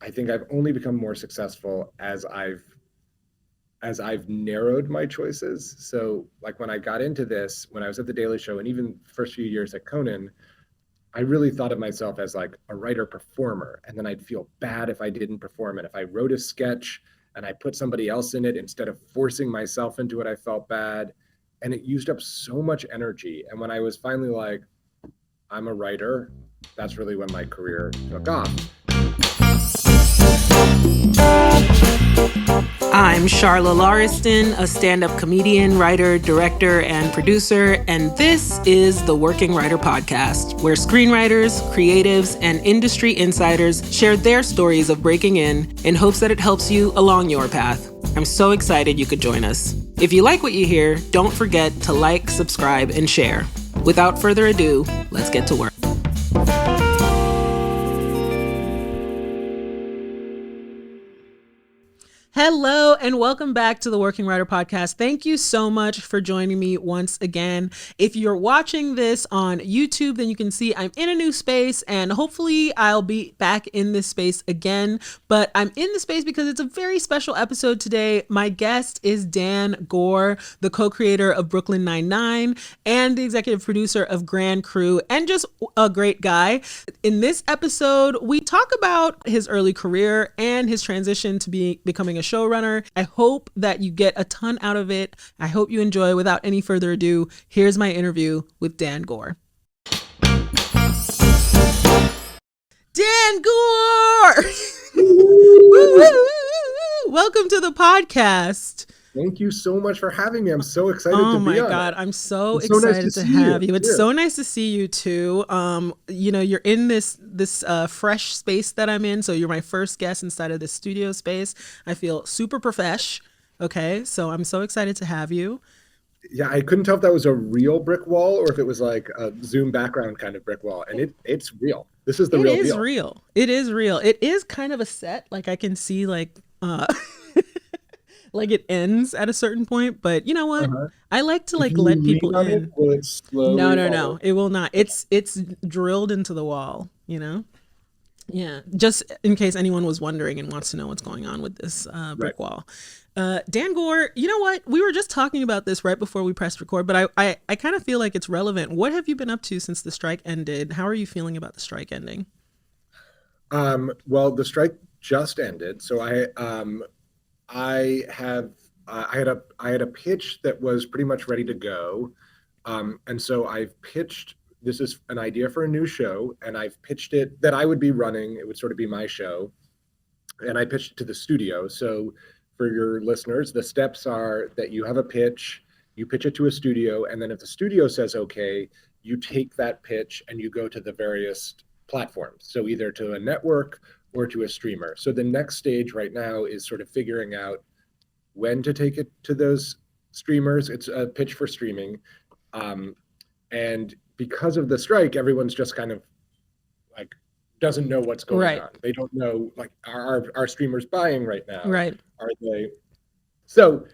I think I've only become more successful as I've narrowed my choices. So like when I got into this, when I was at the Daily Show and even first few years at Conan, I really thought of myself as like a writer performer. And then I'd feel bad if I didn't perform it. If I wrote a sketch and I put somebody else in it instead of forcing myself into it, I felt bad. And it used up so much energy. And when I was finally like, I'm a writer, that's really when my career took off. I'm Charla Lauriston, a stand-up comedian, writer, director, and producer, and this is the Working Writer Podcast, where screenwriters, creatives, and industry insiders share their stories of breaking in hopes that it helps you along your path. I'm so excited you could join us. If you like what you hear, don't forget to like, subscribe, and share. Without further ado, let's get to work. Hello and welcome back to the Working Writer Podcast. Thank you so much for joining me once again. If you're watching this on YouTube, then you can see I'm in a new space and hopefully I'll be back in this space again. But I'm in the space because it's a very special episode today. My guest is Dan Goor, the co-creator of Brooklyn Nine-Nine and the executive producer of Grand Crew, and just a great guy. In this episode, we talk about his early career and his transition to becoming a showrunner. I hope that you get a ton out of it. I hope you enjoy. Without any further ado, here's my interview with Dan Goor. Dan Goor! Welcome to the podcast. Thank you so much for having me. I'm so excited to be on. Oh my God, I'm so excited to have you. It's so nice to see you too. You're in this fresh space that I'm in. So you're my first guest inside of this studio space. I feel super profesh. Okay, so I'm so excited to have you. Yeah, I couldn't tell if that was a real brick wall or if it was like a Zoom background kind of brick wall. And it's real. This is the real deal. It is real. It is real. It is kind of a set. Like I can see like like it ends at a certain point, but you know what? I like to like let people in. Will it slowly No, it will not. It's drilled into the wall, you know? Yeah, just in case anyone was wondering and wants to know what's going on with this brick wall. Dan Goor, you know what? We were just talking about this right before we pressed record, but I kind of feel like it's relevant. What have you been up to since the strike ended? How are you feeling about the strike ending? Well, the strike just ended, so I had a pitch that was pretty much ready to go, and so I've pitched. This is an idea for a new show, and I've pitched it that I would be running. It would sort of be my show, and I pitched it to the studio. So for your listeners, the steps are that you have a pitch, you pitch it to a studio, and then if the studio says okay, you take that pitch and you go to the various platforms. So either to a network or to a streamer. So the next stage right now is sort of figuring out when to take it to those streamers. It's a pitch for streaming. And because of the strike, everyone's just kind of like doesn't know what's going on. They don't know, like, are streamers buying right now? Right. Are they? So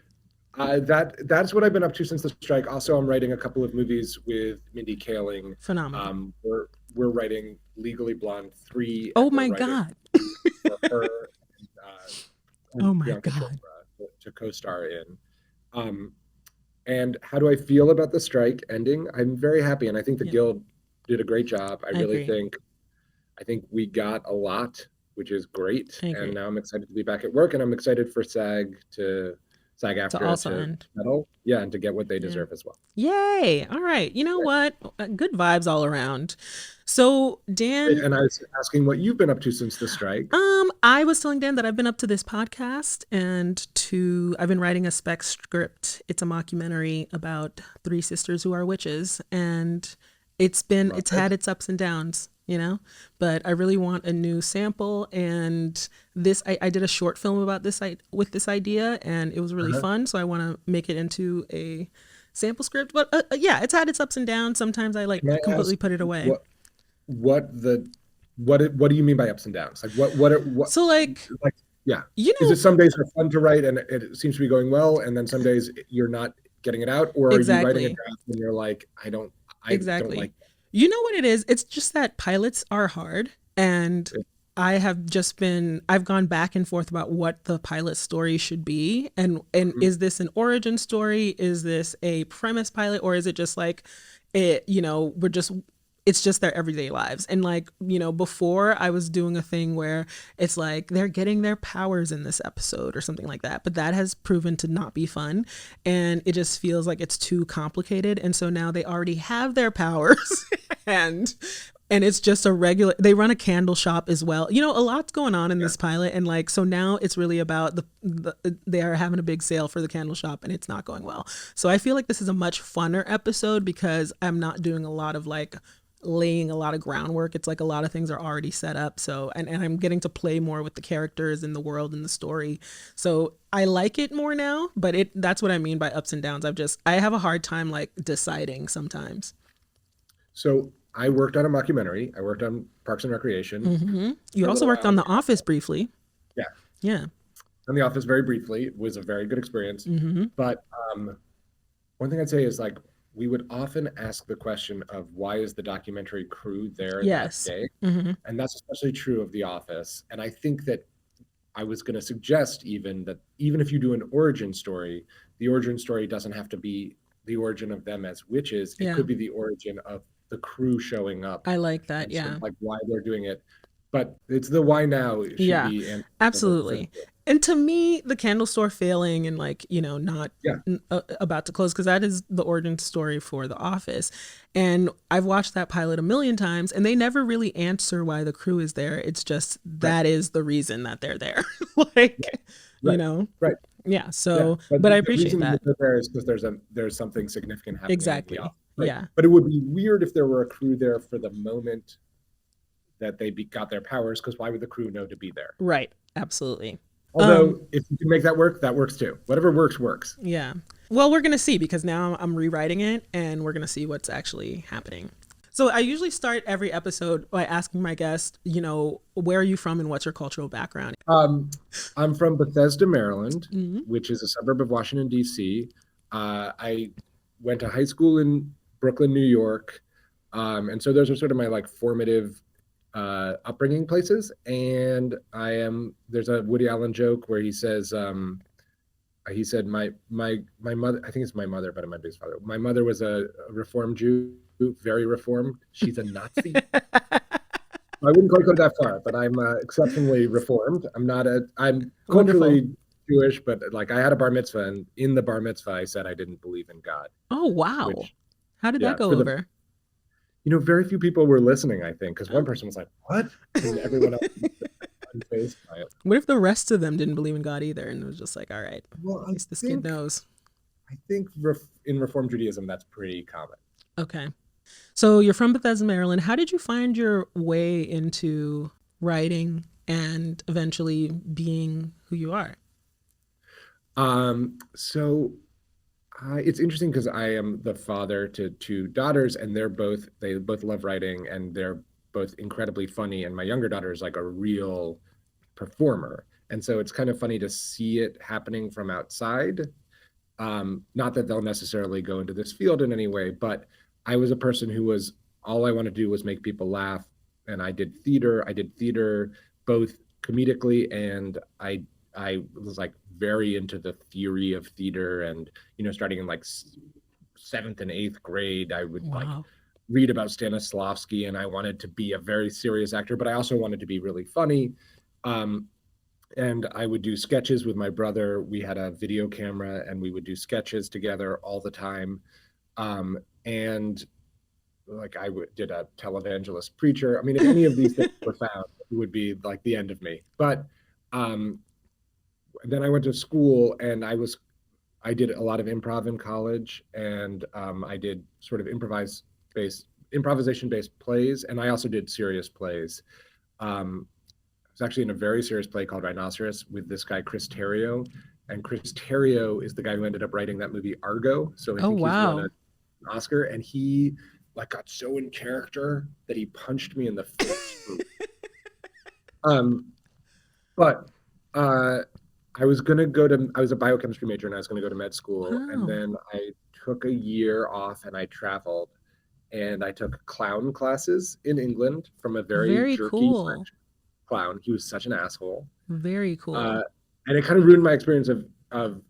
that's what I've been up to since the strike. Also, I'm writing a couple of movies with Mindy Kaling. Phenomenal. We're writing Legally Blonde 3. Oh my God. For her and, oh my God. To co-star in. And how do I feel about the strike ending? I'm very happy, and I think the Guild did a great job. I really think we got a lot, which is great. And now I'm excited to be back at work, and I'm excited for SAG-AFTRA to also end. Settle, and to get what they deserve as well. Yay! All right, you know what? Good vibes all around. So Dan, and I was asking what you've been up to since the strike. I was telling Dan that I've been up to this podcast and I've been writing a spec script. It's a mockumentary about 3 sisters who are witches, and it's had its ups and downs, you know, but I really want a new sample. And I did a short film about this with this idea, and it was really fun. So I want to make it into a sample script, but it's had its ups and downs. Sometimes I completely put it away. What do you mean by ups and downs? Like what? So yeah, you know, is it some days are fun to write and it seems to be going well, and then some days you're not getting it out, or are you writing a draft and you're like, I don't like that? You know what it is? It's just that pilots are hard, and I've gone back and forth about what the pilot story should be, and Mhm. is this an origin story? Is this a premise pilot, or is it just like it, we're just it's just their everyday lives. And like, before I was doing a thing where it's like they're getting their powers in this episode or something like that. But that has proven to not be fun. And it just feels like it's too complicated. And so now they already have their powers and it's just a regular, they run a candle shop as well. A lot's going on in Yeah. this pilot. And like, so now it's really about they are having a big sale for the candle shop and it's not going well. So I feel like this is a much funner episode because I'm not doing a lot of like laying a lot of groundwork. It's like a lot of things are already set up. So, and I'm getting to play more with the characters and the world and the story. So I like it more now, but that's what I mean by ups and downs. I have a hard time like deciding sometimes. So I worked on a mockumentary. I worked on Parks and Recreation You for a also little worked while. on The Office briefly. Yeah, Yeah. on The Office very briefly. It was a very good experience. But one thing I'd say is like we would often ask the question of why is the documentary crew there that Yes. day? And that's especially true of The Office. And I think that I was going to suggest even that even if you do an origin story, the origin story doesn't have to be the origin of them as witches. It Yeah. could be the origin of the crew showing up I like that. and sort Yeah. of like why they're doing it. But it's the why now should Yeah, be and for absolutely. And to me, the candle store failing and like, not yeah, about to close, because that is the origin story for The Office. And I've watched that pilot a million times and they never really answer why the crew is there. It's just right, that is the reason that they're there. Like, you right, know, right. yeah. Yeah, So, but but I the appreciate reason that. that they're there is because there's something significant happening in the Exactly. office. Right. Yeah. But it would be weird if there were a crew there for the moment that got their powers, because why would the crew know to be there? Right. Absolutely. Um, Although, if you can make that works too. Whatever works, works. yeah. Well, we're going to see because now I'm rewriting it and we're going to see what's actually happening. So I usually start every episode by asking my guest, where are you from and what's your cultural background? I'm from Bethesda, Maryland, Mm-hmm. which is a suburb of Washington, D.C. I went to high school in Brooklyn, New York. And so those are sort of my like formative upbringing places. And there's a Woody Allen joke where he said my mother, I think it's my mother, but it might be his father. My mother was a Reformed Jew, very Reformed. She's a Nazi. I wouldn't quite go that far, but I'm exceptionally Reformed. I'm Wonderful. culturally Jewish, but like I had a bar mitzvah, and in the bar mitzvah, I said I didn't believe in God, Oh, wow. which, How did that yeah, go for the, over? very few people were listening, I think, because one Oh. person was like, what? And everyone else was unfazed by it. What if the rest of them didn't believe in God either and it was just like, all right, Well, at least this kid knows? I think in Reform Judaism, that's pretty common. Okay. So you're from Bethesda, Maryland. How did you find your way into writing and eventually being who you are? So it's interesting because I am the father to two daughters, and they both love writing, and they're both incredibly funny. And my younger daughter is like a real performer, and so it's kind of funny to see it happening from outside. Not that they'll necessarily go into this field in any way, but I was a person who was all I wanted to do was make people laugh, and I did theater. I did theater both comedically, and I was like very into the theory of theater, and starting in like seventh and eighth grade, I would like Wow. read about Stanislavski, and I wanted to be a very serious actor, but I also wanted to be really funny. Um, and I would do sketches with my brother. We had a video camera, and we would do sketches together all the time. And like did a televangelist preacher. I mean, if any of these things were found, it would be like the end of me. But um, then I went to school, and I did a lot of improv in college, and I did sort of improvisation based plays, and I also did serious plays. I was actually in a very serious play called Rhinoceros with this guy Chris Terrio, and Chris Terrio is the guy who ended up writing that movie Argo. So I Oh, think he's won wow. an Oscar, and he like got so in character that he punched me in the face. Um, but uh, I was a biochemistry major, and I was gonna go to med school, and Wow. then I took a year off and I traveled, and I took clown classes in England from a very Very jerky cool. French clown. He was such an asshole. Very Uh, cool. and it kind of ruined my experience of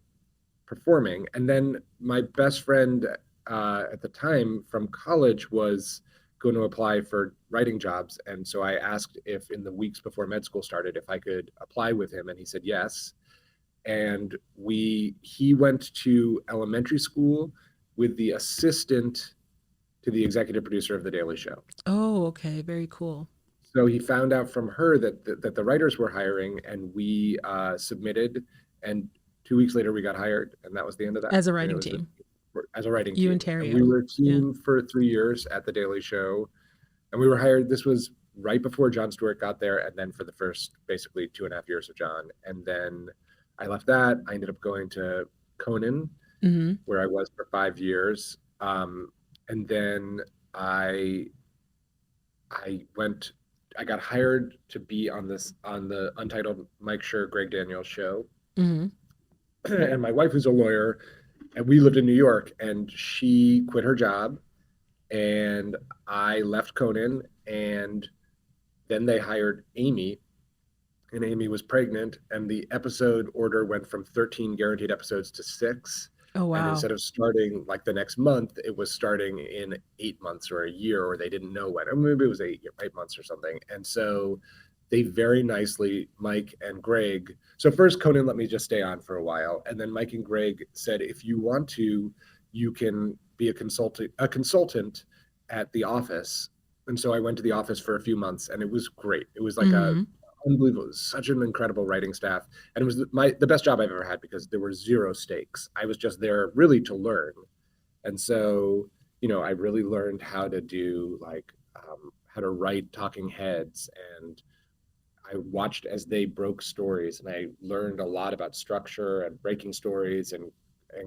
performing. And then my best friend at the time from college was going to apply for writing jobs. And so I asked if in the weeks before med school started, if I could apply with him. And he said yes. And he went to elementary school with the assistant to the executive producer of The Daily Show. Oh, okay. Very cool. So he found out from her that the writers were hiring, and we submitted. And 2 weeks later, we got hired, and that was the end of that. As a And it writing was team. as a writing You and team, and we Terrio. were a Yeah. team for 3 years at The Daily Show, and we were hired. This was right before Jon Stewart got there, and then for the first basically 2.5 years of Jon, and then I left that. I ended up going to Conan, Mm-hmm. where I was for 5 years, and then I went. I got hired to be on the Untitled Mike Schur, Greg Daniels show, Mm-hmm. and my wife was a lawyer, and we lived in New York, and she quit her job, and I left Conan, and then they hired Amy, and Amy was pregnant, and the episode order went from 13 guaranteed episodes to 6. Oh, And wow. instead of starting like the next month, it was starting in 8 months or a year, or they didn't know when. Or maybe it was 8 months or something. And so they very nicely, Mike and Greg. So first, Conan let me just stay on for a while, and then Mike and Greg said, if you want to, you can be a consultant at the office. And so I went to the office for a few months, and it was great. It was like a Mm-hmm. unbelievable. It was such an incredible writing staff, and it was the best job I've ever had because there were zero stakes. I was just there really to learn, and so I really learned how to do like how to write talking heads, and I watched as they broke stories, and I learned a lot about structure and breaking stories and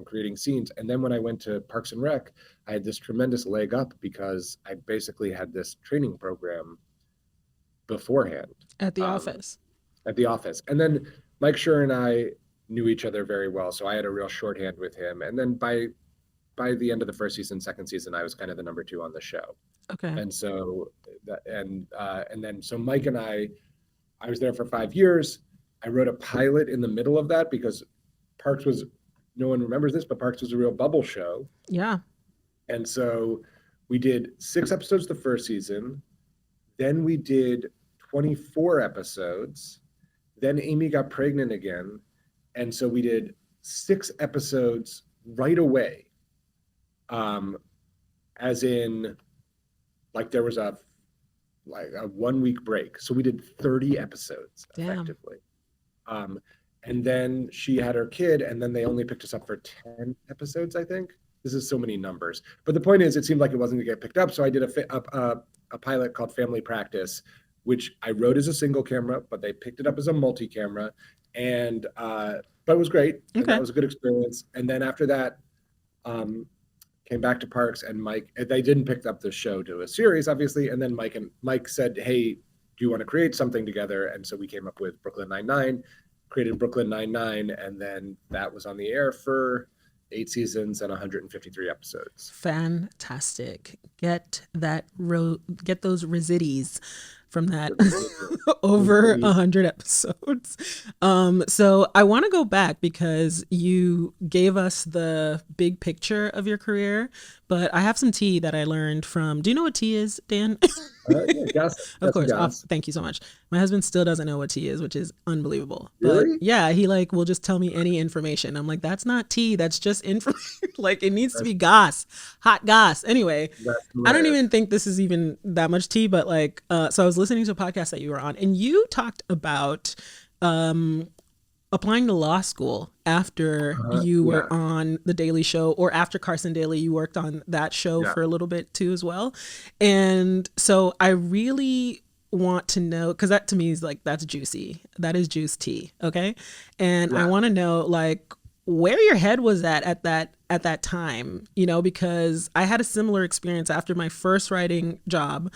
creating scenes. And then when I went to Parks and Rec, I had this tremendous leg up because I basically had this training program beforehand At the um, office. at the office. And then Mike Schur and I knew each other very well, so I had a real shorthand with him. And then by the end of the first season, second season, I was kind of the number two on the show. Okay. And so and then so Mike and I was there for 5 years. I wrote a pilot in the middle of that because Parks was, no one remembers this, but Parks was a real bubble show. Yeah. And so we did 6 episodes the first season. Then we did 24 episodes. Then Amy got pregnant again. And so we did 6 episodes right away. As in, like there was a 1 week break. So we did 30 episodes Damn. effectively. And then she had her kid, and then they only picked us up for 10 episodes, I think. This is so many numbers. But the point is, it seemed like it wasn't going to get picked up. So I did a pilot called Family Practice, which I wrote as a single camera, but they picked it up as a multi-camera. And but it was great. And Okay. that was a good experience. And then after that, came back to Parks, and Mike, they didn't pick up the show to a series, obviously. And then Mike said, hey, do you want to create something together? And so we came up with Brooklyn Nine-Nine, created Brooklyn Nine-Nine, and then that was on the air for 8 seasons and 153 episodes. Fantastic. Get those residues from that over 100 episodes. So I want to go back because you gave us the big picture of your career, but I have some tea that I learned from. Do you know what tea is, Dan? Yeah, gas, Of course. gas. Thank you so much. My husband still doesn't know what tea is, which is unbelievable. But Really? yeah, he will just tell me any information. I'm like, that's not tea. That's just information. Like it needs to be gas, hot gas. Anyway, I don't even think this is even that much tea, but so I was listening to a podcast that you were on, and you talked about applying to law school after you were on The Daily Show, or after Carson Daly, you worked on that show for a little bit too as well. And so I really want to know, because that to me is that's juicy. That is juice tea. Okay. And I want to know where your head was at that time, because I had a similar experience after my first writing job.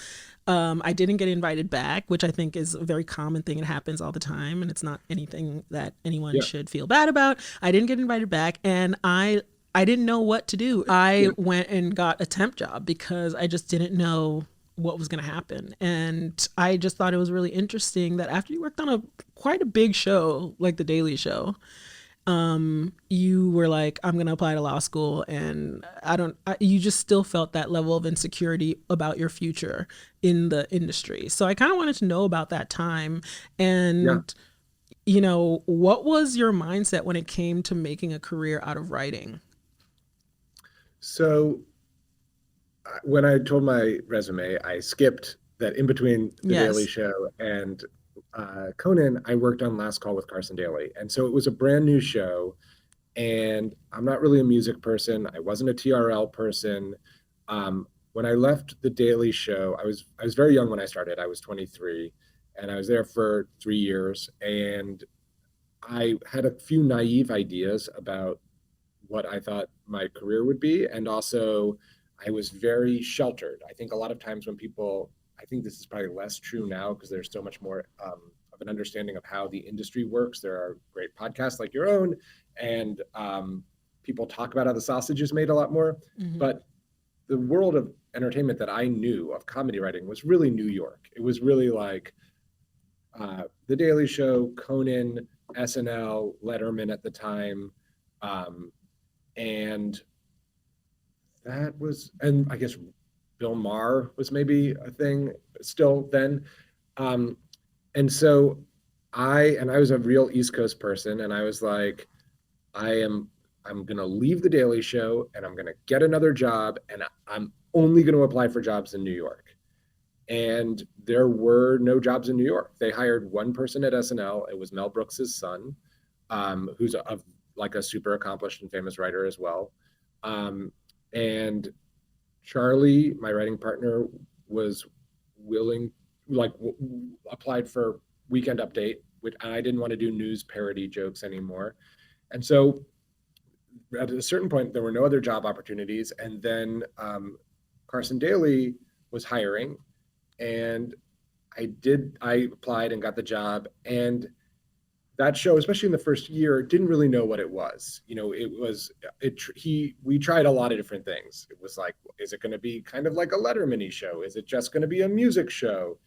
I didn't get invited back, which I think is a very common thing. It happens all the time, and it's not anything that anyone should feel bad about. I didn't get invited back, and I didn't know what to do. I went and got a temp job because I just didn't know what was going to happen. And I just thought it was really interesting that after you worked on a quite a big show like The Daily Show, you were like, I'm going to apply to law school. And you just still felt that level of insecurity about your future in the industry. So I kind of wanted to know about that time. Yeah. And, what was your mindset when it came to making a career out of writing? So when I told my resume, I skipped that in between The Daily Yes. Show and Conan, I worked on Last Call with Carson Daly. And so it was a brand new show. And I'm not really a music person. I wasn't a TRL person. When I left The Daily Show, I was very young when I started. I was 23, and I was there for 3 years. And I had a few naive ideas about what I thought my career would be. And also, I was very sheltered. I think a lot of times when people, I think this is probably less true now because there's so much more of an understanding of how the industry works. There are great podcasts like your own, and people talk about how the sausage is made a lot more. Mm-hmm. But the world of entertainment that I knew of comedy writing was really New York. It was really like The Daily Show, Conan, SNL, Letterman at the time. Um, and that was, and I guess Bill Maher was maybe a thing still then. Um, and so I was a real East Coast person, and I was like, I am, I'm gonna leave the Daily Show, and I'm gonna get another job, and I'm only gonna apply for jobs in New York. And there were no jobs in New York. They hired one person at SNL. It was Mel Brooks's son, who's like a super accomplished and famous writer as well. Um, and Charlie, my writing partner, was willing, like, applied for Weekend Update, which I didn't want to do news parody jokes anymore. And so at a certain point, there were no other job opportunities. And then Carson Daly was hiring, and I applied and got the job. And that show, especially in the first year, didn't really know what it was. We tried a lot of different things. It was like, is it going to be kind of like a Letterman show? Is it just going to be a music show?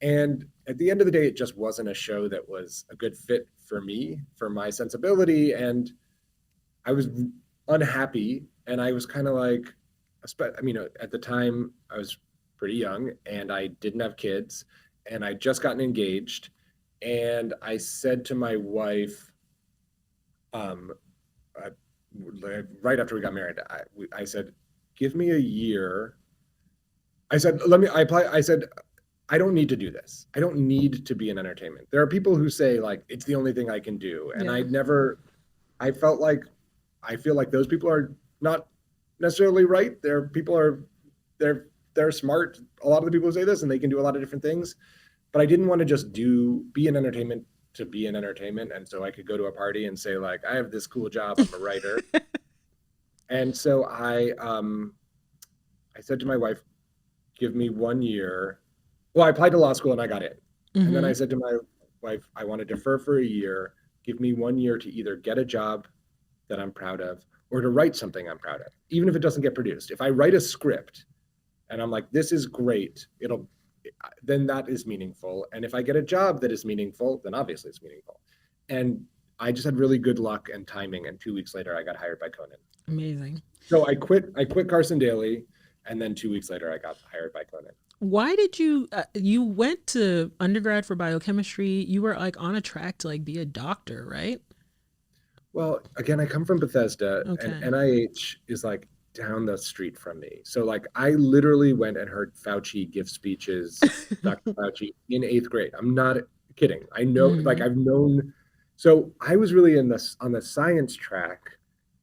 And at the end of the day, it just wasn't a show that was a good fit for me, for my sensibility. And I was unhappy. And I was kind of like, I mean, at the time, I was pretty young and I didn't have kids and I just gotten engaged. And I said to my wife, um, uh, right after we got married, I said, give me a year. I said, I said, I don't need to do this. I don't need to be in entertainment. There are people who say like, it's the only thing I can do. And Yeah. I felt like, I feel like those people are not necessarily right. They're smart. A lot of the people who say this and they can do a lot of different things, but I didn't want to just be in entertainment to be in entertainment. And so I could go to a party and say like, I have this cool job. I'm a writer. And so I said to my wife, give me 1 year. Well, I applied to law school and I got in. And then Mm-hmm. I said to my wife, I want to defer for a year. Give me 1 year to either get a job that I'm proud of or to write something I'm proud of, even if it doesn't get produced. If I write a script and I'm like, this is great, then that is meaningful. And if I get a job that is meaningful, then obviously it's meaningful. And I just had really good luck and timing. And 2 weeks later, I got hired by Conan. Amazing. So I quit Carson Daly. And then 2 weeks later, I got hired by Conan. Why did you went to undergrad for biochemistry? You were like on a track to like be a doctor, right? Well, again, I come from Bethesda, and Okay. NIH is like down the street from me. So like I literally went and heard Fauci give speeches, Dr. Fauci, in 8th grade. I'm not kidding. I know, like Mm-hmm. I've known. So I was really in this on the science track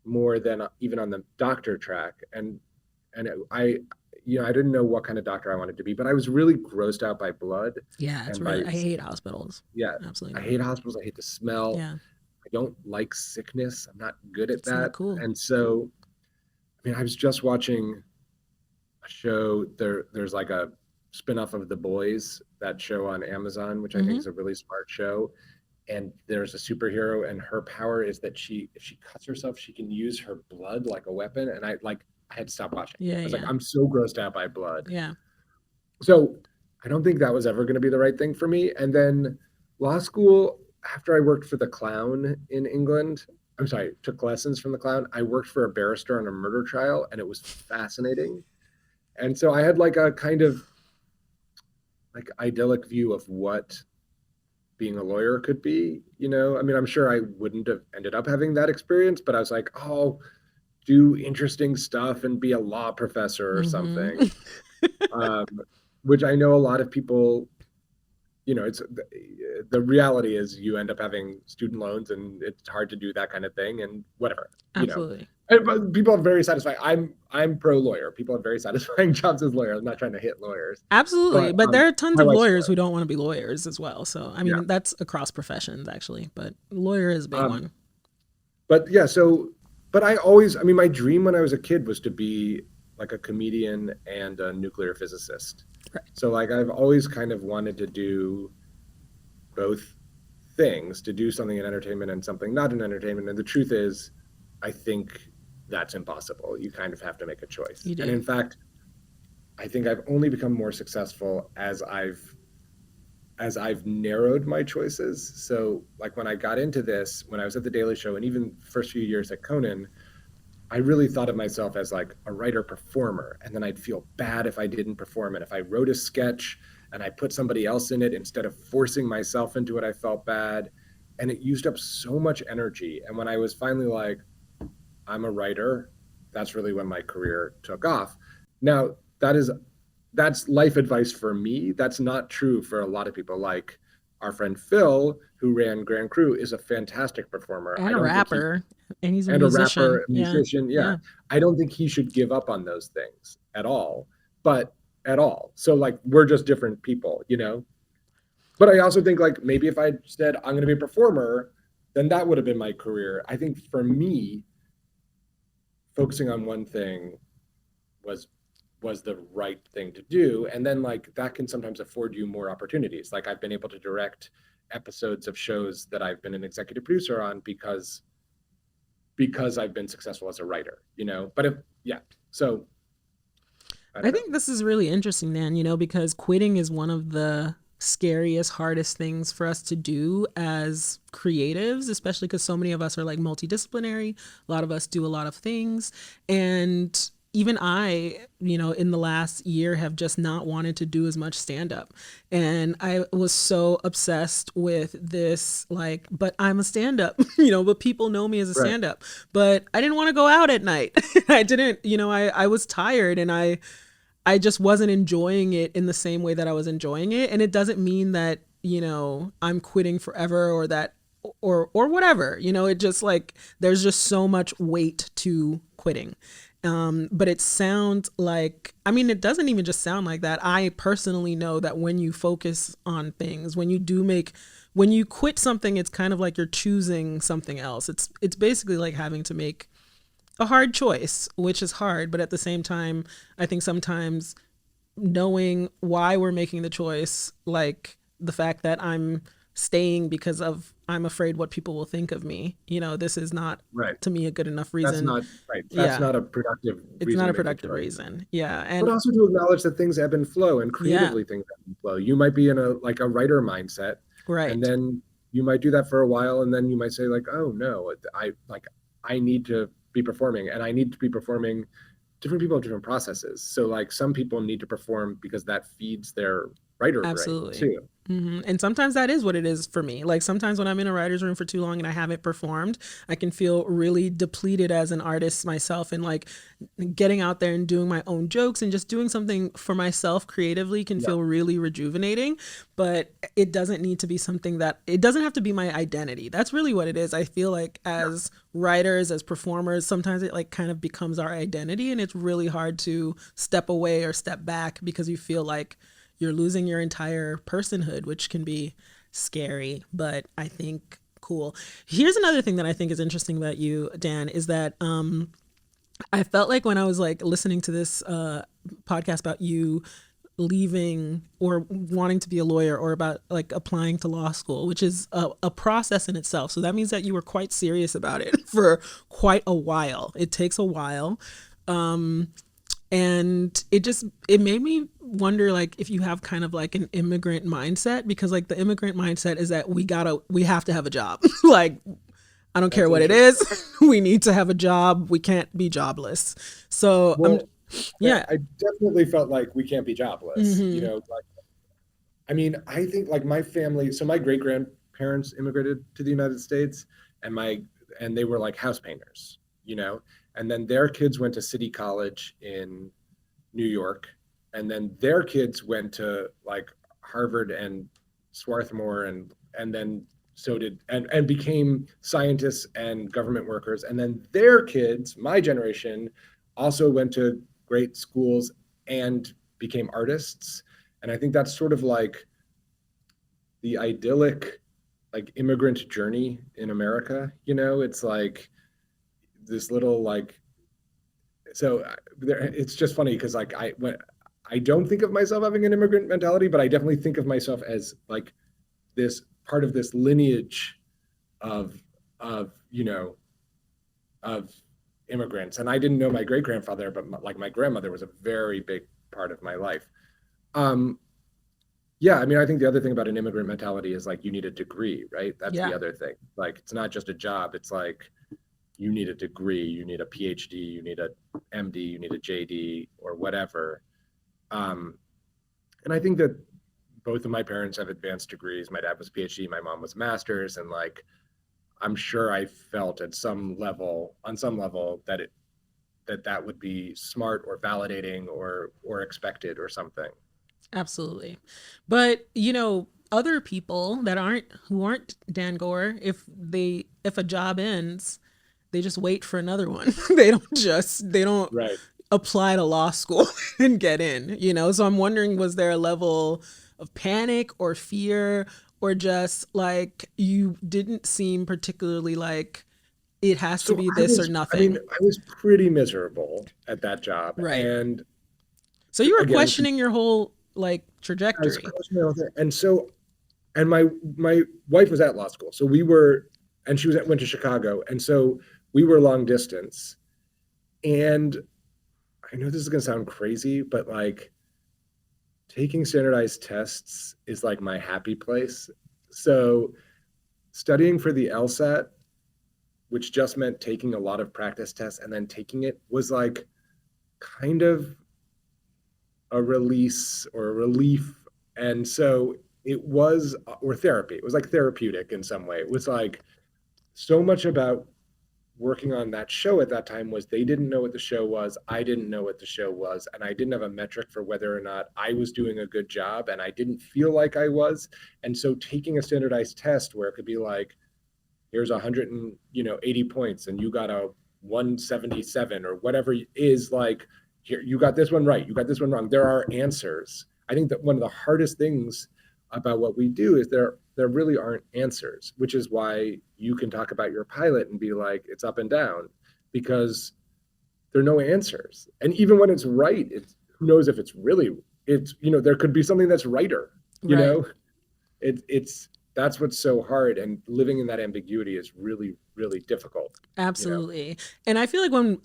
more than even on the doctor track, and I didn't know what kind of doctor I wanted to be, but I was really grossed out by blood Yeah, it's and by really, I hate hospitals. yeah. Absolutely I not. hate hospitals. I hate the smell. Yeah, I don't like sickness. I'm not good at it's not that. cool. And so, I mean, I was just watching a show. There's like a spinoff of The Boys, that show on Amazon, which I think Mm-hmm. is a really smart show. And there's a superhero, and her power is that if she cuts herself, she can use her blood like a weapon. And I had to stop watching. Yeah, I was like, yeah, I'm so grossed out by blood. yeah. So I don't think that was ever going to be the right thing for me. And then law school, after I worked for the clown in England, I'm sorry, took lessons from the clown. I worked for a barrister on a murder trial, and it was fascinating. And so I had like a kind of like idyllic view of what being a lawyer could be, you know? I mean, I'm sure I wouldn't have ended up having that experience, but I was like, oh, do interesting stuff and be a law professor or Hmm. something. Um, which I know a lot of people, you know, it's the reality is you end up having student loans and it's hard to do that kind of thing and whatever, you know. Absolutely. But people are very satisfying. I'm pro lawyer. People have very satisfying jobs as lawyers. I'm not trying to hit lawyers, Absolutely. but But there are tons my of wife's a lawyers lawyer. who don't want to be lawyers as well. So, I Yeah. mean, that's across professions actually, but lawyer is a big Um, one. but yeah, so but I always, I mean, my dream when I was a kid was to be like a comedian and a nuclear physicist. Right. So like I've always kind of wanted to do both things, to do something in entertainment and something not in entertainment. And the truth is, I think that's impossible. You kind of have to make a choice. You And do. in fact, I think I've only become more successful as I've narrowed my choices. So like when I got into this, when I was at the Daily Show and even first few years at Conan, I really thought of myself as like a writer performer. And then I'd feel bad if I didn't perform it. If I wrote a sketch and I put somebody else in it instead of forcing myself into it, I felt bad. And it used up so much energy. And when I was finally like, I'm a writer, that's really when my career took off. Now, that's life advice for me. That's not true for a lot of people. Like our friend Phil, who ran Grand Crew, is a fantastic performer. I And a don't think he rapper. And he's a and a musician. rapper, a Yeah. musician. Yeah. Yeah. I don't think he should give up on those things at all, but at all. So, like, we're just different people, you know? But I also think, like, maybe if I said, I'm going to be a performer, then that would have been my career. I think for me, focusing on one thing was the right thing to do, and then like that can sometimes afford you more opportunities. Like I've been able to direct episodes of shows that I've been an executive producer on because I've been successful as a writer, you know. But if yeah, so I I don't know. think this is really interesting, Dan, because quitting is one of the scariest, hardest things for us to do as creatives, especially because so many of us are like multidisciplinary. A lot of us do a lot of things. And even I, in the last year have just not wanted to do as much stand up. And I was so obsessed with this, like, but I'm a stand up, but people know me as a Right. stand up. But I didn't want to go out at night. I didn't, I was tired and I just wasn't enjoying it in the same way that I was enjoying it. And it doesn't mean that, I'm quitting forever or that or whatever. It just like there's just so much weight to quitting. But it sounds like, I mean, it doesn't even just sound like that. I personally know that when you focus on things, when you quit something, it's kind of like you're choosing something else. It's basically like having to make a hard choice, which is hard, but at the same time, I think sometimes knowing why we're making the choice, like the fact that I'm staying because of I'm afraid what people will think of me, this is not Right. to me a good enough That's reason. not right. That's Yeah, not a productive it's reason not to a make a productive choice. reason. Yeah, But and also to acknowledge that things ebb and flow, and yeah, creatively things ebb and flow. You might be in a like a writer mindset, and right. then you might do that for a while, and then you might say like, oh no, I need to be performing, and I need to be performing. Different people have different processes. So like some people need to perform because that feeds their writer brain Absolutely. too. And sometimes that is what it is for me. Like sometimes when I'm in a writer's room for too long and I haven't performed, I can feel really depleted as an artist myself. And like getting out there and doing my own jokes and just doing something for myself creatively can Yeah. feel really rejuvenating. But it doesn't need to be something that, it doesn't have to be my identity. That's really what it is. I feel like Yeah. as writers, as performers, sometimes it like kind of becomes our identity. And it's really hard to step away or step back because you feel like you're losing your entire personhood, which can be scary, but I think cool. Here's another thing that I think is interesting about you, Dan, is that I felt like when I was like listening to this podcast about you leaving or wanting to be a lawyer or about like applying to law school, which is a process in itself. So that means that you were quite serious about it for quite a while. It takes a while. And it made me wonder, like, if you have kind of like an immigrant mindset, because like the immigrant mindset is that we have to have a job. Like, I don't care That's what it interesting. is. We need to have a job. We can't be jobless. So Well, yeah. I definitely felt like we can't be jobless. Hmm. Like, I mean, I think like my family, so my great grandparents immigrated to the United States, and they were like house painters, and then their kids went to City College in New York, and then their kids went to like Harvard and Swarthmore, and then so did and became scientists and government workers, and then their kids, my generation, also went to great schools and became artists. And I think that's sort of like the idyllic like immigrant journey in America. It's like this little like so it's just funny because like I don't think of myself having an immigrant mentality, but I definitely think of myself as like this part of this lineage of of of immigrants. And I didn't know my great grandfather, but like my grandmother was a very big part of my life. Um, yeah, I mean, I think the other thing about an immigrant mentality is like you need a degree, right? That's the Yeah. other thing. Like it's not just a job. It's like you need a degree, you need a PhD, you need a MD, you need a JD or whatever. Um, and I think that both of my parents have advanced degrees. My dad was PhD, my mom was master's, and like I'm sure I felt at some level, on some level, that would be smart or validating or expected or something. Absolutely. But, other people that who aren't Dan Gore, if a job ends, they just wait for another one. They don't Right. apply to law school and get in. So I'm wondering, was there a level of panic or fear, or just like you didn't seem particularly like it has to So be this or I mean, nothing? I was pretty miserable at that job. Right. And So you were again, questioning your whole like I was trajectory. questioning everything. And my wife was at law school. So and she went to Chicago. And so we were long distance. And I know this is going to sound crazy, but like taking standardized tests is like my happy place. So studying for the LSAT, which just meant taking a lot of practice tests and then taking it, was like kind of a release or a relief. And so it was, or therapy. It was like therapeutic in some way. It was like so much about working on that show at that time was they didn't know what the show was. I didn't know what the show was. And I didn't have a metric for whether or not I was doing a good job. And I didn't feel like I was. And so taking a standardized test where it could be like, here's 180 points and you got a 177 or whatever is like, here, you got this one right. You got this one wrong. There are answers. I think that one of the hardest things about what we do is there really aren't answers, which is why you can talk about your pilot and be like, it's up and down, because there are no answers. And even when it's right, it's who knows if it's really there could be something that's righter, you Right. know? It's that's what's so hard, and living in that ambiguity is really, really difficult. Absolutely. And I feel like when,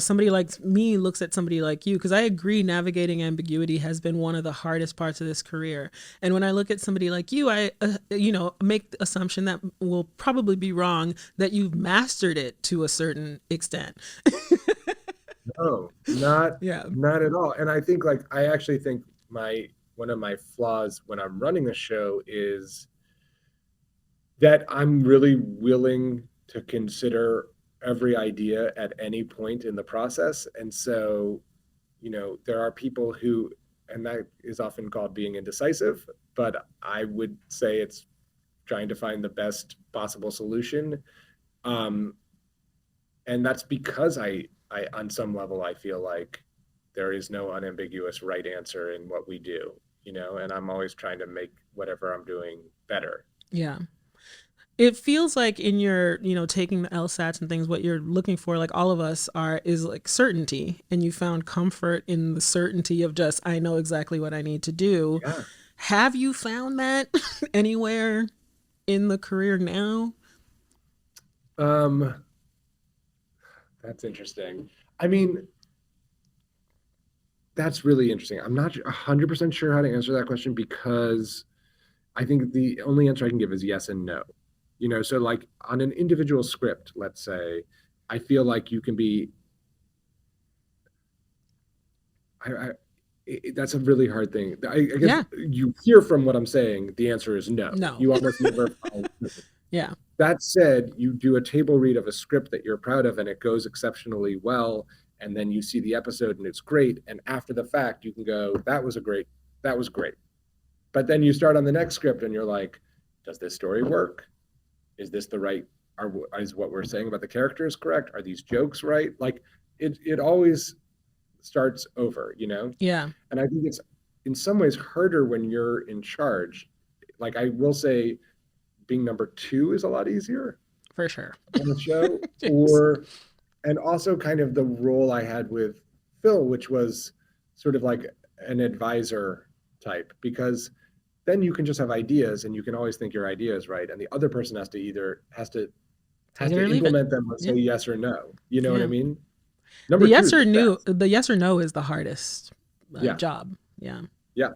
somebody like me looks at somebody like you, because I agree navigating ambiguity has been one of the hardest parts of this career. And when I look at somebody like you, I, make the assumption that will probably be wrong, that you've mastered it to a certain extent. No, not Yeah. not at all. And I think like I actually think my one of my flaws when I'm running a show is that I'm really willing to consider every idea at any point in the process. And so, there are people who, and that is often called being indecisive, but I would say it's trying to find the best possible solution. Um, and that's because on some level, I feel like there is no unambiguous right answer in what we do, and I'm always trying to make whatever I'm doing better. Yeah. It feels like in your, taking the LSATs and things, what you're looking for, like all of us are, is like certainty. And you found comfort in the certainty of just, I know exactly what I need to do. Yeah. Have you found that anywhere in the career now? Um, that's interesting. I mean, That's really interesting. I'm not 100% sure how to answer that question because I think the only answer I can give is yes and no. So like on an individual script, let's say, I feel like you can be. I that's a really hard thing. I guess Yeah. you hear from what I'm saying, the answer is no. No. You almost never find. Yeah. That said, you do a table read of a script that you're proud of and it goes exceptionally well, and then you see the episode and it's great, and after the fact, you can go, that was great. But then you start on the next script and you're like, does this story work? Is this the right? Is what we're saying about the characters correct? Are these jokes right? Like it always starts over. Yeah. And I think it's in some ways harder when you're in charge. Like I will say, being number two is a lot easier For sure. on the show, Yes. or and also kind of the role I had with Phil, which was sort of like an advisor type, because then you can just have ideas and you can always think your idea is right, and the other person has to either Take has it to or leave it. implement them and say Yeah. yes or no. You know what I Yeah. mean? Number two is the best. The yes or no is the hardest Yeah, job. Yeah. yeah.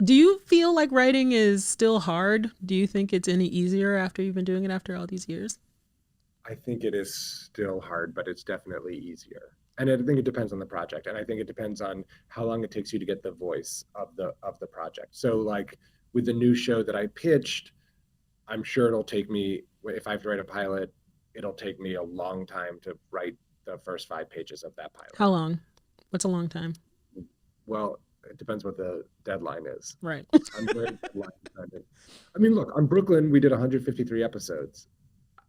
Do you feel like writing is still hard? Do you think it's any easier after you've been doing it after all these years? I think it is still hard, but it's definitely easier. And I think it depends on the project, and I think it depends on how long it takes you to get the voice of the project. So, like with the new show that I pitched, I'm sure it'll take me, if I have to write a pilot, it'll take me a long time to write the first 5 pages of that pilot. How long? What's a long time? Well, it depends what the deadline is. Right. I'm very deadline dependent. I mean, look, on Brooklyn, we did 153 episodes.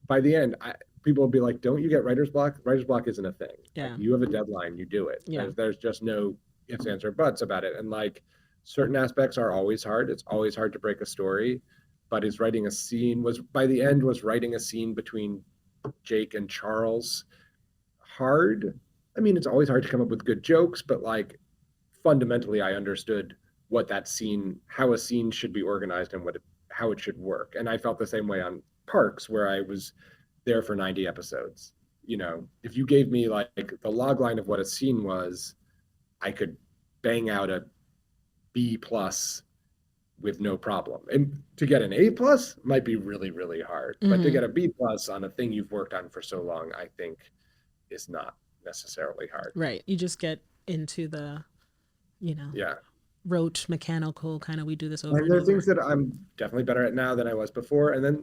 By the end, people will be like, "Don't you get writer's block? Writer's block isn't a thing. Like, Yeah. you have a deadline, you do it. Yeah. There's just no ifs, ands, or buts about it." And like, certain aspects are always hard. It's always hard to break a story, but is writing a scene was by the end was writing a scene between Jake and Charles hard. I mean, it's always hard to come up with good jokes, but like fundamentally, I understood what that scene, how a scene should be organized, and how it should work. And I felt the same way on Parks, where I was there for 90 episodes. If you gave me like the log line of what a scene was, I could bang out a B plus with no problem. And to get an A plus might be really, really hard. But to Hmm. get a B plus on a thing you've worked on for so long, I think is not necessarily hard. Right. You just get into the, you know, Yeah. rote mechanical kind of we do this over And and there are over. things that I'm definitely better at now than I was before. And then,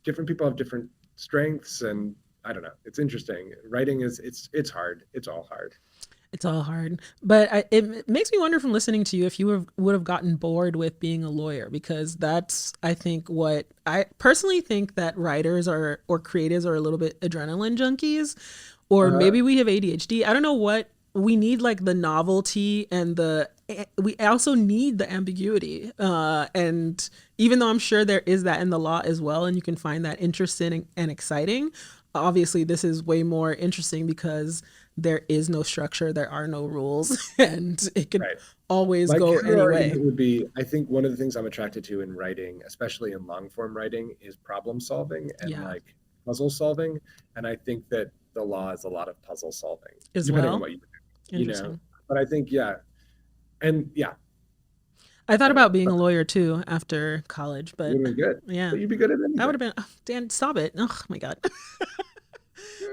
different people have different strengths, and I don't know. It's interesting. Writing it's hard. It's all hard. It's all hard. But it makes me wonder from listening to you if you would have gotten bored with being a lawyer, because that's, I think, what I personally think that writers are or creatives are a little bit adrenaline junkies, or Uh, maybe we have ADHD. I don't know what we need, like the novelty and we also need the ambiguity. And even though I'm sure there is that in the law as well, and you can find that interesting and exciting, obviously this is way more interesting because there is no structure, there are no rules, and it could right. always My go counter any way. argument would be, I think one of the things I'm attracted to in writing, especially in long form writing, is problem solving and Yeah, like puzzle solving. And I think that the law is a lot of puzzle solving, as depending on well. what you do, you know. Interesting. But I think, yeah. And yeah, I thought I don't know. about being But a lawyer too after college, it but would have been good. yeah, But you'd be good at that would anything. have been, oh, Dan, stop it. Oh my God.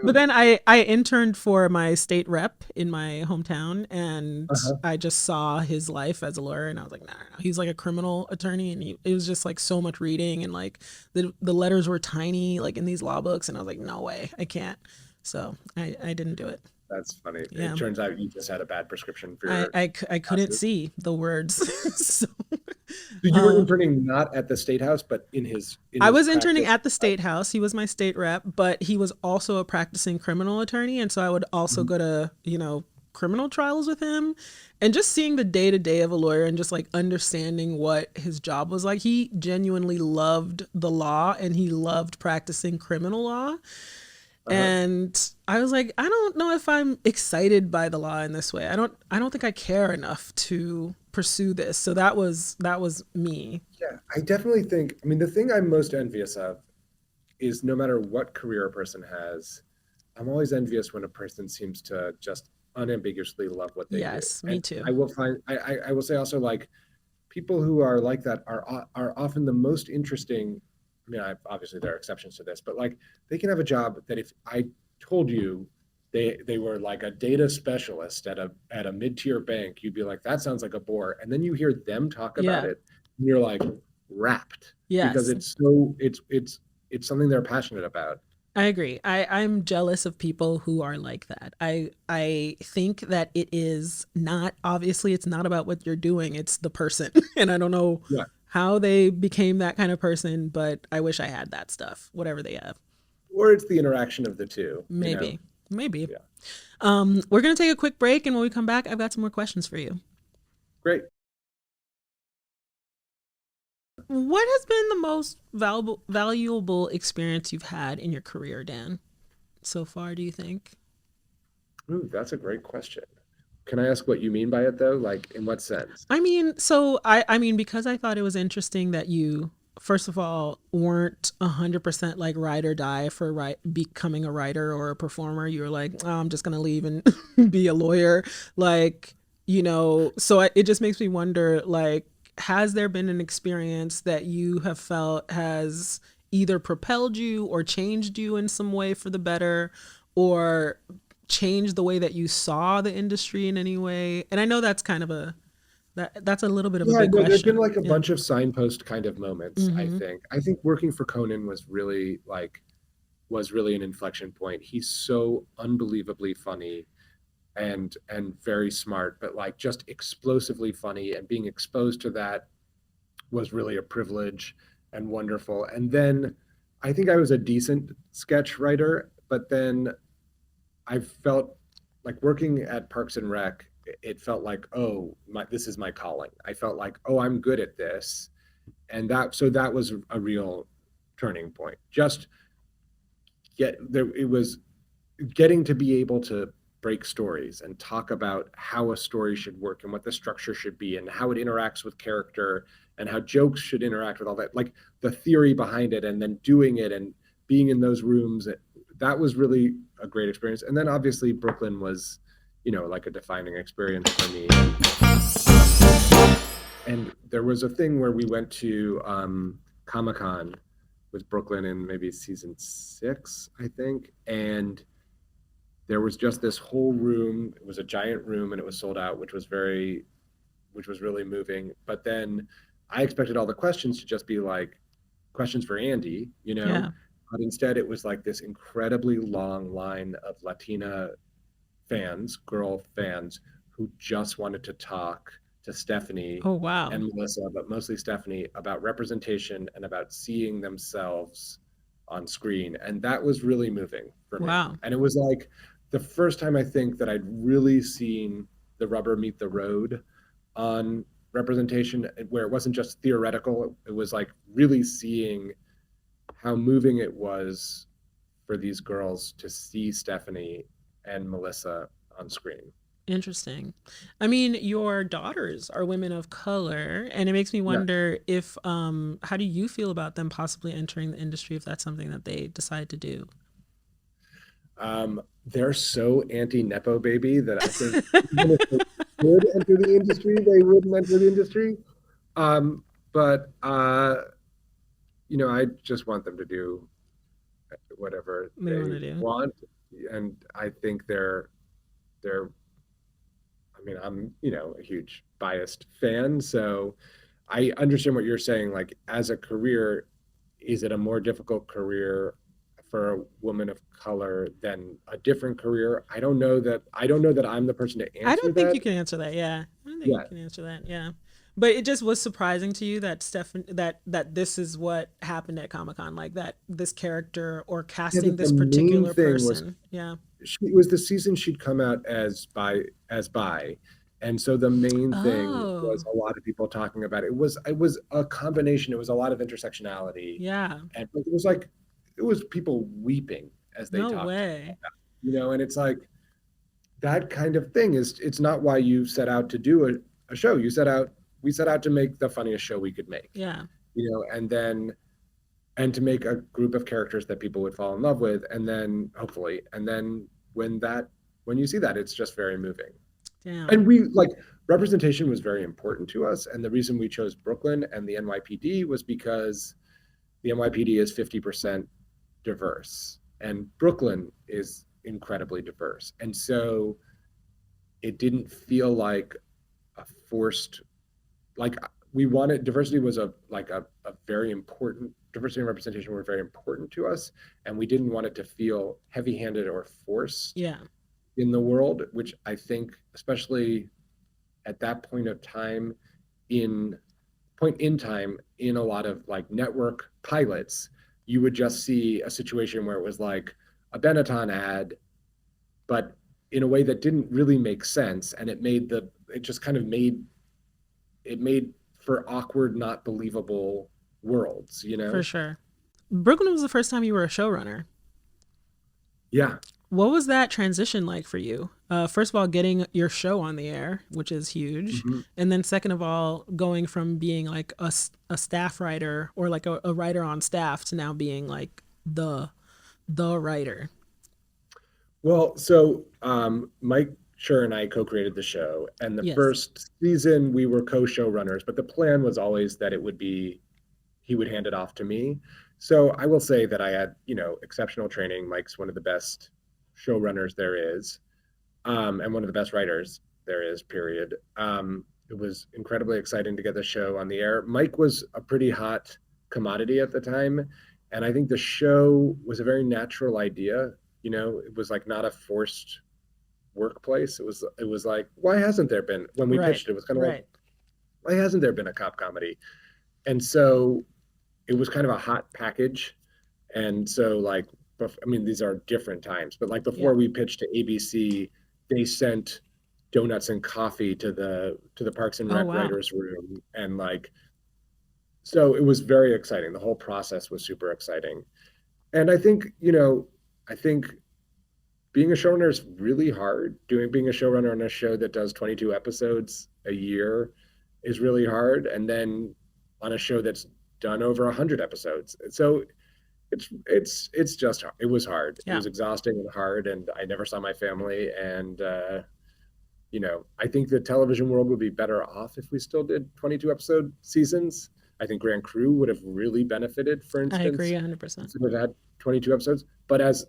But Yeah. then I interned for my state rep in my hometown, and Uh-huh. I just saw his life as a lawyer, and I was like, nah, no. He's like a criminal attorney, and it was just like so much reading, and like the letters were tiny, like in these law books, and I was like, no way, I can't. So I didn't do it. That's funny. Yeah. It turns out you just had a bad prescription for your I couldn't classes. see the words. So So you were uh, interning not at the state house, but in I his was interning practice. at the state house. He was my state rep, but he was also a practicing criminal attorney. And so I would also Mhm. go to, criminal trials with him, and just seeing the day to day of a lawyer and just like understanding what his job was like. He genuinely loved the law and he loved practicing criminal law. Uh-huh. And I was like, I don't know if I'm excited by the law in this way. I don't think I care enough to pursue this. So that was me. Yeah, I definitely think, I mean, the thing I'm most envious of is no matter what career a person has, I'm always envious when a person seems to just unambiguously love what they do. Yes, me And too. I will find I will say also, like, people who are like that are often the most interesting. I mean, obviously there are exceptions to this, but like they can have a job that if I told you they were like a data specialist at a mid-tier bank, you'd be like, that sounds like a bore. And then you hear them talk about Yeah. it, and you're like wrapped because Yes. it's something they're passionate about. I agree. I'm jealous of people who are like that. I think that it is not, obviously it's not about what you're doing, it's the person. And I don't know Yeah. how they became that kind of person, but I wish I had that stuff, whatever they have. Or it's the interaction of the two, you know? Maybe. Maybe. Yeah. We're gonna take a quick break, and when we come back, I've got some more questions for you. Great. What has been the most valuable experience you've had in your career, Dan, so far, do you think? Ooh, that's a great question. Can I ask what you mean by it though? Like in what sense? I mean, because I thought it was interesting that you, first of all, weren't 100% like ride or die for becoming a writer or a performer. You were like, oh, I'm just gonna leave and be a lawyer, like, it just makes me wonder, like, has there been an experience that you have felt has either propelled you or changed you in some way for the better, or changed the way that you saw the industry in any way? And I know that's kind of that's a little bit of a Yeah, big no, there've been question. like a Yeah. bunch of signpost kind of moments, I Mm-hmm. think. I think working for Conan was really an inflection point. He's so unbelievably funny and very smart, but like just explosively funny, and being exposed to that was really a privilege and wonderful. And then I think I was a decent sketch writer, but then I felt like working at Parks and Rec, it felt like, oh, this is my calling. I felt like, oh, I'm good at this. And that was a real turning point. Just get there, it was getting to be able to break stories and talk about how a story should work and what the structure should be and how it interacts with character and how jokes should interact with all that, like the theory behind it, and then doing it and being in those rooms. That was really a great experience. And then obviously Brooklyn was, like a defining experience for me. And there was a thing where we went to Comic-Con with Brooklyn in maybe season 6, I think, and there was just this whole room. It was a giant room and it was sold out, which was really moving. But then I expected all the questions to just be like questions for Andy, Yeah. but instead it was like this incredibly long line of Latina fans, girl fans, who just wanted to talk to Stephanie Oh, wow. and Melissa, but mostly Stephanie, about representation and about seeing themselves on screen. And that was really moving for me. Wow. And it was like the first time I think that I'd really seen the rubber meet the road on representation, where it wasn't just theoretical. It was like really seeing how moving it was for these girls to see Stephanie and Melissa on screen. Interesting. I mean, your daughters are women of color, and it makes me Yeah. wonder if how do you feel about them possibly entering the industry if that's something that they decide to do? They're so anti Nepo baby that I think even if they could enter the industry, they wouldn't enter the industry. But I just want them to do whatever They want they to do. want. And I think they're I mean, I'm, a huge biased fan, so I understand what you're saying. Like, as a career, is it a more difficult career for a woman of color than a different career? I don't know that I'm the person to I answer don't think that. you can answer that. Yeah, I don't think you Yeah. can answer that. Yeah, but it just was surprising to you that Stefan that this is what happened at Comic Con, like that this character or Yeah, casting that the this main particular thing was person. Yeah. it was the season she'd come out as bi, and so the main thing was Oh, a lot of people talking about it. It was a combination. It was a lot of intersectionality, yeah. and it was people weeping as they No talked, way. and it's like that kind of thing is it's not why you set out to do a show. We set out to make the funniest show we could make, Yeah. and to make a group of characters that people would fall in love with, and then hopefully, and then when that when you see that, it's just very moving. Damn. And we like representation was very important to us. And the reason we chose Brooklyn and the NYPD was because the NYPD is 50% diverse and Brooklyn is incredibly diverse. And so it didn't feel like a forced, like we wanted diversity was a very important diversity and representation were very important to us. And we didn't want it to feel heavy handed or forced Yeah. in the world, which I think, especially at that point of time in time in a lot of like network pilots, you would just see a situation where it was like a Benetton ad, but in a way that didn't really make sense. And it just kind of made for awkward, not believable worlds, you For know? sure. Brooklyn was the first time you were a showrunner. Yeah. What was that transition like for you? First of all, getting your show on the air, which is huge. Mm-hmm. And then second of all, going from being like a staff writer or like a writer on staff to now being like the writer. Well, so Mike Schur and I co-created the show, and the Yes. first season we were co-showrunners, but the plan was always that it would be he would hand it off to me. So I will say that I had, exceptional training. Mike's one of the best showrunners there is, and one of the best writers there is, period. It was incredibly exciting to get the show on the air. Mike was a pretty hot commodity at the time, and I think the show was a very natural idea. It was like not a forced workplace. It was like, why hasn't there been when we Right. pitched it, it was kind of like, Right. why hasn't there been a cop comedy? And so it was kind of a hot package. And so like, I mean, these are different times, but like Yeah. before we pitched to ABC, they sent donuts and coffee to the Parks and Oh Rec wow. writers room, and like, so it was very exciting. The whole process was super exciting. And I think being a showrunner is really hard. Being a showrunner on a show that does 22 episodes a year is really hard, and then on a show that's done over 100 episodes. So it's just it was hard. It Yeah. was exhausting and hard, and I never saw my family. And I think the television world would be better off if we still did 22 episode seasons. I think Grand Crew would have really benefited, for I agree instance, 100%. if it had 22 episodes. But as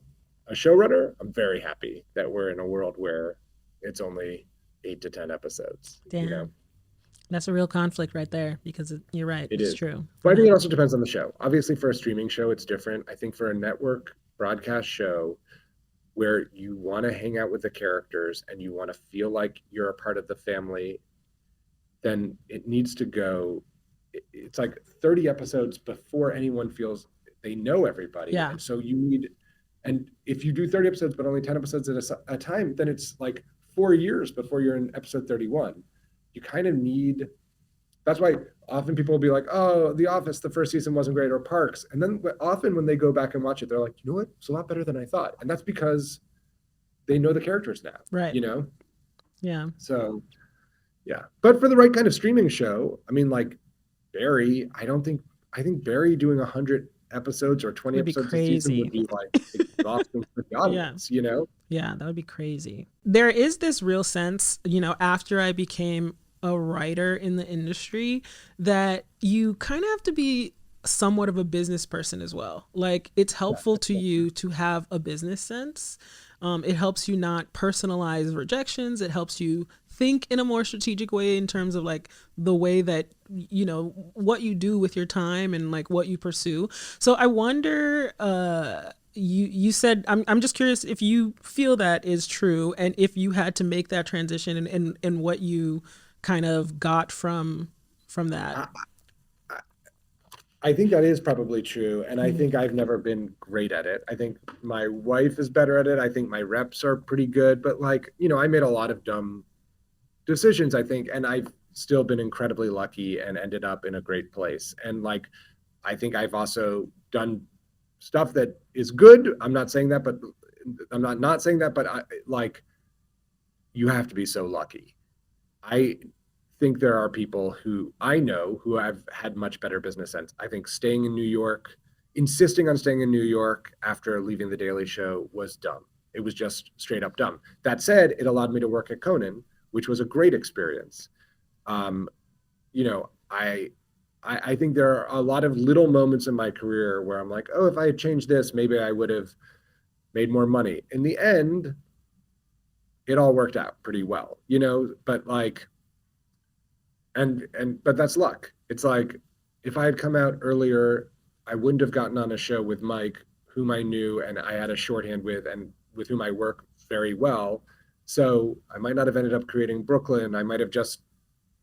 a showrunner, I'm very happy that we're in a world where it's only 8 to 10 episodes. Damn. That's a real conflict right there because you're right. It It's is. true. But I think Yeah. it also depends on the show. Obviously, for a streaming show, it's different. I think for a network broadcast show where you want to hang out with the characters and you want to feel like you're a part of the family, then it needs to go. It's like 30 episodes before anyone feels they know everybody. Yeah. And so and if you do 30 episodes, but only 10 episodes at a time, then it's like 4 years before you're in episode 31. You kind of need, that's why often people will be like, oh, The Office, the first season wasn't great, or Parks. And then often when they go back and watch it, they're like, you know what? It's a lot better than I thought. And that's because they know the characters now, Right. Yeah. So, yeah. But for the right kind of streaming show, I mean, like Barry, I think Barry doing 100 episodes or 20 Would be episodes a season would crazy. be like exhausting for the Yeah. audience. Yeah, that would be crazy. There is this real sense, after I became a writer in the industry, that you kind of have to be somewhat of a business person as well. Like, it's helpful to you to have a business sense. It helps you not personalize rejections. It helps you think in a more strategic way in terms of like the way that, what you do with your time and like what you pursue. So I wonder, you said, I'm just curious if you feel that is true and if you had to make that transition and what you kind of got from that. I think that is probably true. And I Mhm. think I've never been great at it. I think my wife is better at it. I think my reps are pretty good. But like, I made a lot of dumb decisions, I think. And I've still been incredibly lucky and ended up in a great place. And like, I think I've also done stuff that is good. I'm not saying that, but I'm not saying that, but you have to be so lucky. I think there are people who I know who have had much better business sense. I think staying in New York, insisting on staying in New York after leaving The Daily Show was dumb. It was just straight up dumb. That said, it allowed me to work at Conan, which was a great experience. Um, you know, I think there are a lot of little moments in my career where I'm like, oh, if I had changed this, maybe I would have made more money. In the end, it all worked out pretty well, but like, but that's luck. It's like if I had come out earlier, I wouldn't have gotten on a show with Mike, whom I knew and I had a shorthand with and with whom I work very well. So I might not have ended up creating Brooklyn. I might have just,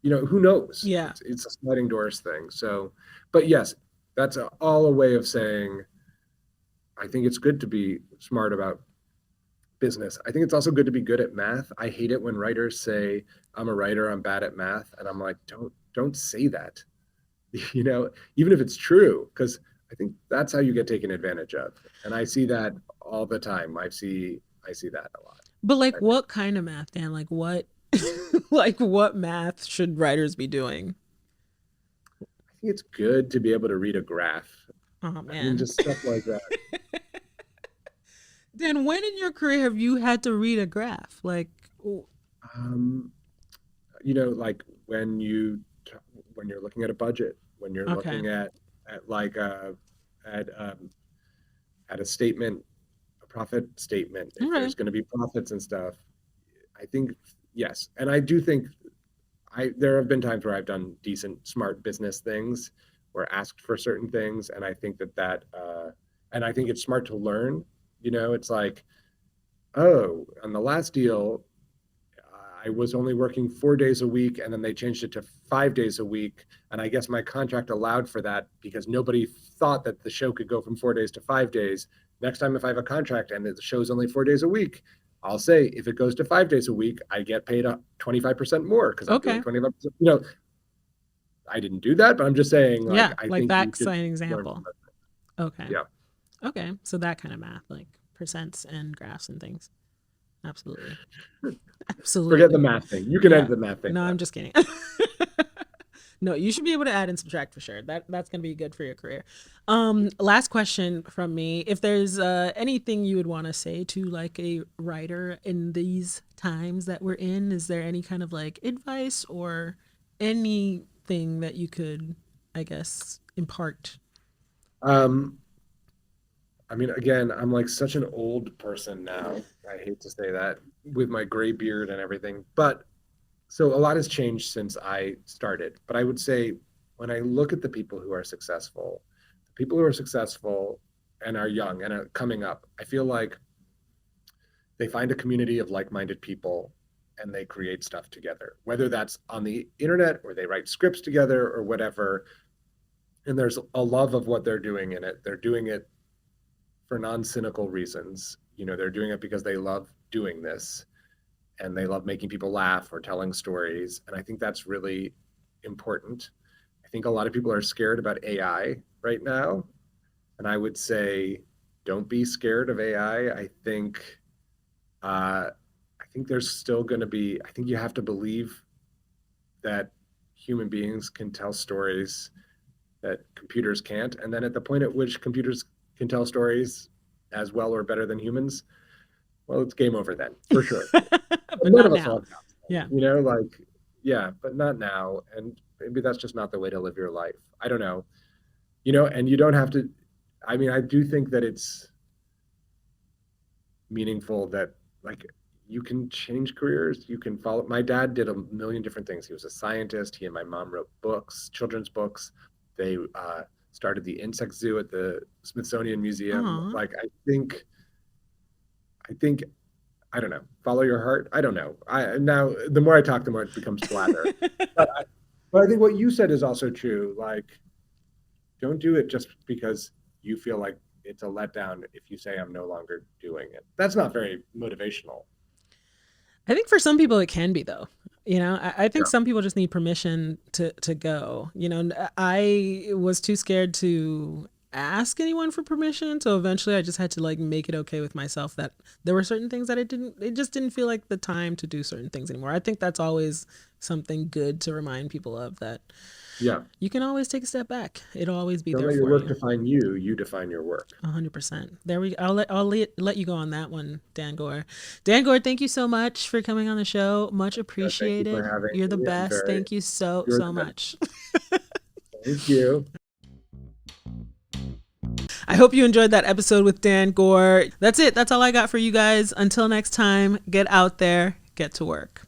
who knows? Yeah. It's a sliding doors thing. So, but yes, that's all a way of saying I think it's good to be smart about business. I think it's also good to be good at math. I hate it when writers say, I'm a writer, I'm bad at math. And I'm like, don't say that, even if it's true, because I think that's how you get taken advantage of. And I see that all the time. I see that a lot. But like what kind of math, Dan? Like what like what math should writers be doing? I think it's good to be able to read a graph. Oh I mean, man. just stuff like that. Dan, when in your career have you had to read a graph? Like Um, like when you're looking at a budget, when you're okay. looking at like at at a statement, a profit statement, if Okay. there's going to be profits and stuff, I think yes, and I do think there have been times where I've done decent, smart business things, or asked for certain things, and I think and I think it's smart to learn. It's like, oh, on the last deal, I was only working 4 days a week, and then they changed it to 5 days a week. And I guess my contract allowed for that because nobody thought that the show could go from 4 days to 5 days. Next time, if I have a contract and the show's only 4 days a week, I'll say if it goes to 5 days a week, I get paid 25% more because I'm doing Okay. 25%. I didn't do that, but I'm just saying, like, Yeah, I like think you that's should an learn from example. that. Okay. Yeah. Okay. So that kind of math, like percents and graphs and things. Absolutely. Forget the Absolutely. math thing. You can Yeah. edit the math thing No, I'm out. just kidding. No, you should be able to add and subtract for sure. That's gonna be good for your career. Last question from me. If there's anything you would want to say to like a writer in these times that we're in, is there any kind of like advice or anything that you could, I guess, impart? Um, I mean, again, I'm like such an old person now. I hate to say that with my gray beard and everything, but so a lot has changed since I started. But I would say when I look at the people who are successful and are young and are coming up, I feel like they find a community of like-minded people and they create stuff together, whether that's on the internet or they write scripts together or whatever. And there's a love of what they're doing in it. They're doing it for non-cynical reasons. They're doing it because they love doing this and they love making people laugh or telling stories. And I think that's really important. I think a lot of people are scared about AI right now. And I would say, don't be scared of AI. I think there's still going to be, I think you have to believe that human beings can tell stories that computers can't. And then at the point at which computers can tell stories as well or better than humans, well, it's game over then, for sure. But None not of us will now. have jobs Yeah. like, yeah, but not now. And maybe that's just not the way to live your life. I don't know, and you don't have to. I mean, I do think that it's meaningful that, like, you can change careers. You can follow. My dad did a million different things. He was a scientist. He and my mom wrote books, children's books. They started the insect zoo at the Smithsonian Museum. Aw. Like, I think I don't know. Follow your heart. I don't know. I now the more I talk, the more it becomes blather. But but I think what you said is also true. Like, don't do it just because you feel like it's a letdown if you say I'm no longer doing it. That's not very motivational. I think for some people it can be though. I think Yeah. some people just need permission to go. I was too scared to. ask anyone for permission. So eventually I just had to like make it okay with myself that there were certain things that it just didn't feel like the time to do certain things anymore. I think that's always something good to remind people of, that Yeah. you can always take a step back. It'll always be Don't there let your for work you. define you. You define your work. 100%. There we go. I'll let you go on that one, Dan Goor. Dan Goor, thank you so much for coming on the show. Much Thank you for appreciated. having You're the me. best. Thank you so You're the best. much. Thank you. I hope you enjoyed that episode with Dan Goor. That's it. That's all I got for you guys. Until next time, get out there, get to work.